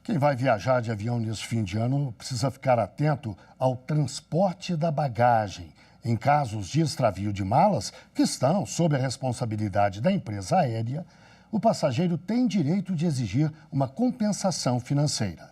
Quem vai viajar de avião nesse fim de ano precisa ficar atento ao transporte da bagagem. Em casos de extravio de malas, que estão sob a responsabilidade da empresa aérea, o passageiro tem direito de exigir uma compensação financeira.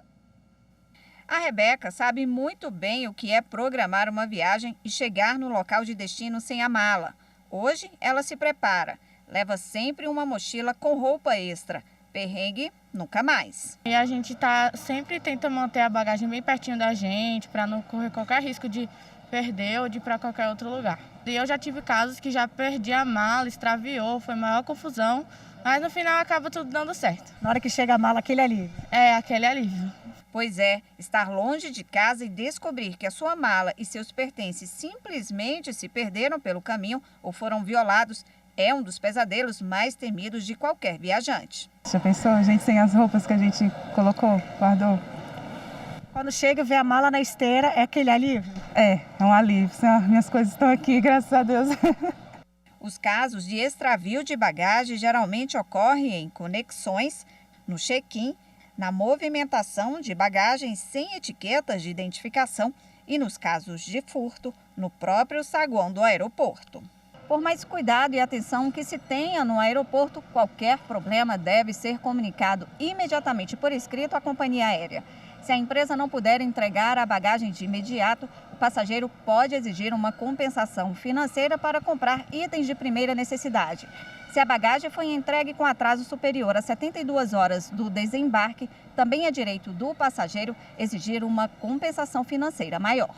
A Rebeca sabe muito bem o que é programar uma viagem e chegar no local de destino sem a mala. Hoje, ela se prepara. Leva sempre uma mochila com roupa extra. Perrengue, nunca mais. E a gente sempre tenta manter a bagagem bem pertinho da gente, para não correr qualquer risco de perder ou de ir para qualquer outro lugar. E eu já tive casos que já perdi a mala, extraviou, foi maior confusão, mas no final acaba tudo dando certo. Na hora que chega a mala, aquele alívio. É, aquele alívio. Pois é, estar longe de casa e descobrir que a sua mala e seus pertences simplesmente se perderam pelo caminho ou foram violados é um dos pesadelos mais temidos de qualquer viajante. Já pensou, a gente sem as roupas que a gente colocou, guardou? Quando chega e vê a mala na esteira, é aquele alívio? É um alívio. Minhas coisas estão aqui, graças a Deus. Os casos de extravio de bagagem geralmente ocorrem em conexões, no check-in, na movimentação de bagagens sem etiquetas de identificação e nos casos de furto, no próprio saguão do aeroporto. Por mais cuidado e atenção que se tenha no aeroporto, qualquer problema deve ser comunicado imediatamente por escrito à companhia aérea. Se a empresa não puder entregar a bagagem de imediato, o passageiro pode exigir uma compensação financeira para comprar itens de primeira necessidade. Se a bagagem foi entregue com atraso superior a 72 horas do desembarque, também é direito do passageiro exigir uma compensação financeira maior.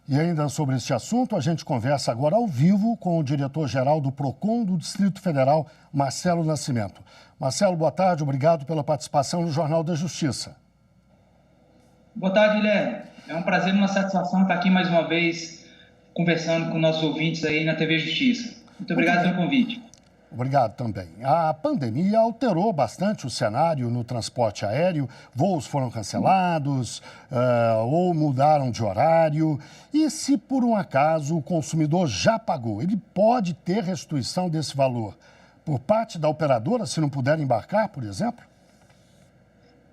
E ainda sobre este assunto, a gente conversa agora ao vivo com o diretor-geral do PROCON do Distrito Federal, Marcelo Nascimento. Marcelo, boa tarde, obrigado pela participação no Jornal da Justiça. Boa tarde, Guilherme. É um prazer e uma satisfação estar aqui mais uma vez conversando com nossos ouvintes aí na TV Justiça. Muito obrigado pelo convite. Obrigado também. A pandemia alterou bastante o cenário no transporte aéreo, voos foram cancelados ou mudaram de horário. E se por um acaso o consumidor já pagou, ele pode ter restituição desse valor por parte da operadora se não puder embarcar, por exemplo?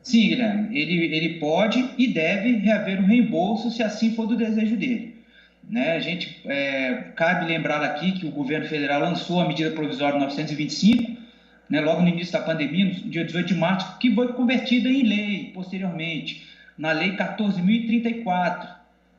Sim, Guilherme, ele pode e deve reaver o reembolso se assim for do desejo dele. Né? Cabe lembrar aqui que o governo federal lançou a medida provisória 925, né, logo no início da pandemia, no dia 18 de março, que foi convertida em lei posteriormente, na lei 14.034,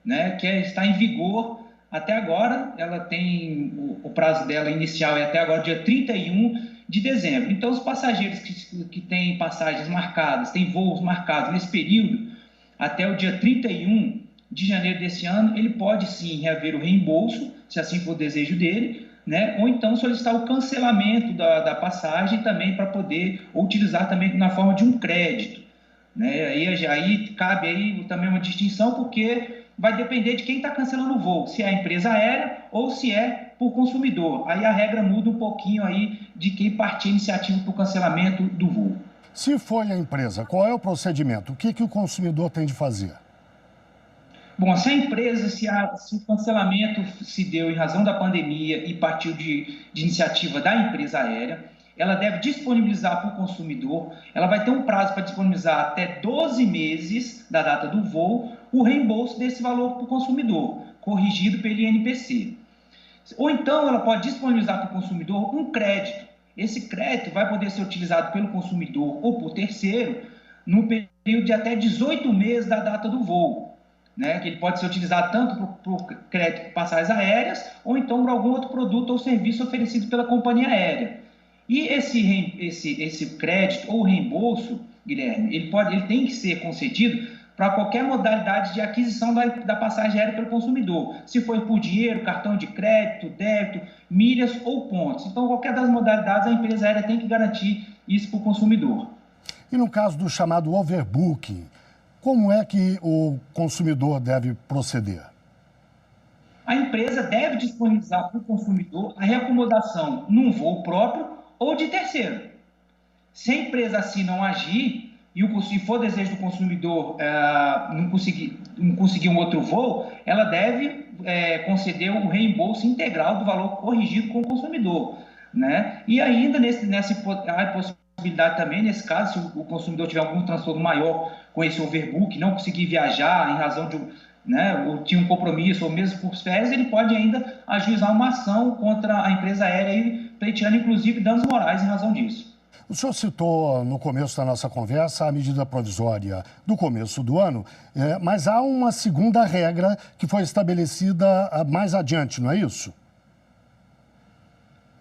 né, que está em vigor até agora. Ela tem o prazo dela inicial é até agora dia 31 de dezembro. Então, os passageiros que têm passagens marcadas, têm voos marcados nesse período, até o dia 31 de janeiro desse ano, ele pode sim reaver o reembolso, se assim for o desejo dele, né? Ou então solicitar o cancelamento da passagem também para poder utilizar também na forma de um crédito. Né? Aí cabe aí também uma distinção, porque vai depender de quem está cancelando o voo, se é a empresa aérea ou se é por consumidor. Aí a regra muda um pouquinho aí de quem partir a iniciativa para o cancelamento do voo. Se foi a empresa, qual é o procedimento? O que o consumidor tem de fazer? Bom, se a empresa, se o cancelamento se deu em razão da pandemia e partiu de iniciativa da empresa aérea, ela deve disponibilizar para o consumidor, ela vai ter um prazo para disponibilizar até 12 meses da data do voo, o reembolso desse valor para o consumidor, corrigido pelo INPC. Ou então ela pode disponibilizar para o consumidor um crédito. Esse crédito vai poder ser utilizado pelo consumidor ou por terceiro no período de até 18 meses da data do voo. Né, que ele pode ser utilizado tanto para crédito por passagens aéreas ou então para algum outro produto ou serviço oferecido pela companhia aérea. E esse crédito ou reembolso, Guilherme, ele tem que ser concedido para qualquer modalidade de aquisição da passagem aérea pelo consumidor, se for por dinheiro, cartão de crédito, débito, milhas ou pontos. Então, qualquer das modalidades, a empresa aérea tem que garantir isso para o consumidor. E no caso do chamado overbooking, como é que o consumidor deve proceder? A empresa deve disponibilizar para o consumidor a reacomodação num voo próprio ou de terceiro. Se a empresa assim não agir e for desejo do consumidor não conseguir um outro voo, ela deve conceder o reembolso integral do valor corrigido com o consumidor. Né? E ainda nessa possibilidade possibilidade também, nesse caso, se o consumidor tiver algum transtorno maior com esse overbook, não conseguir viajar em razão de, né, ou tinha um compromisso, ou mesmo por férias, ele pode ainda ajuizar uma ação contra a empresa aérea, e pleiteando inclusive danos morais em razão disso. O senhor citou no começo da nossa conversa a medida provisória do começo do ano, mas há uma segunda regra que foi estabelecida mais adiante, não é isso?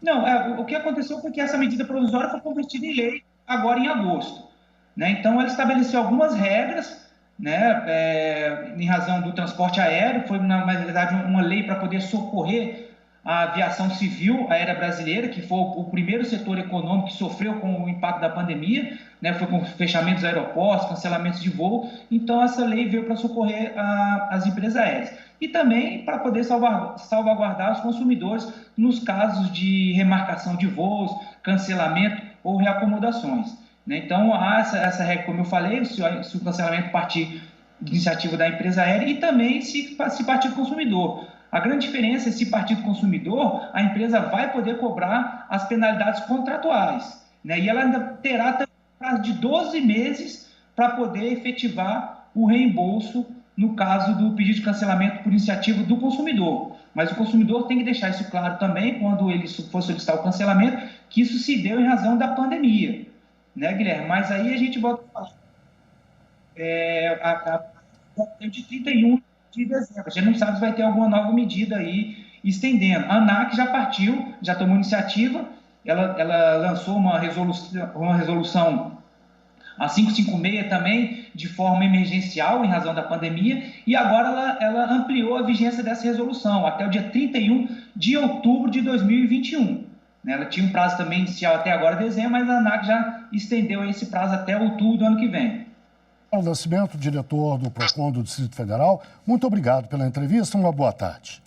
Não, o que aconteceu foi que essa medida provisória foi convertida em lei agora em agosto, né? Então, ela estabeleceu algumas regras, né, em razão do transporte aéreo, foi, na verdade, uma lei para poder socorrer a aviação civil aérea brasileira, que foi o primeiro setor econômico que sofreu com o impacto da pandemia, né, foi com fechamentos de aeroportos, cancelamentos de voo. Então, essa lei veio para socorrer as empresas aéreas. E também para poder salvaguardar os consumidores nos casos de remarcação de voos, cancelamento ou reacomodações, né? Então, há essa regra, como eu falei, se o cancelamento partir de iniciativa da empresa aérea, e também se partir do consumidor. A grande diferença é se partir do consumidor, a empresa vai poder cobrar as penalidades contratuais, né? E ela ainda terá também um prazo de 12 meses para poder efetivar o reembolso no caso do pedido de cancelamento por iniciativa do consumidor. Mas o consumidor tem que deixar isso claro também, quando ele for solicitar o cancelamento, que isso se deu em razão da pandemia, né, Guilherme? Mas aí a gente volta a falar. De 31 de dezembro. A gente não sabe se vai ter alguma nova medida aí estendendo. A ANAC já partiu, já tomou iniciativa, ela lançou uma resolução a 556 também, de forma emergencial, em razão da pandemia, e agora ela ampliou a vigência dessa resolução até o dia 31 de outubro de 2021. Ela tinha um prazo também inicial até agora, dezembro, mas a ANAC já estendeu esse prazo até outubro do ano que vem. Paulo Nascimento, diretor do PROCON do Distrito Federal, muito obrigado pela entrevista, uma boa tarde.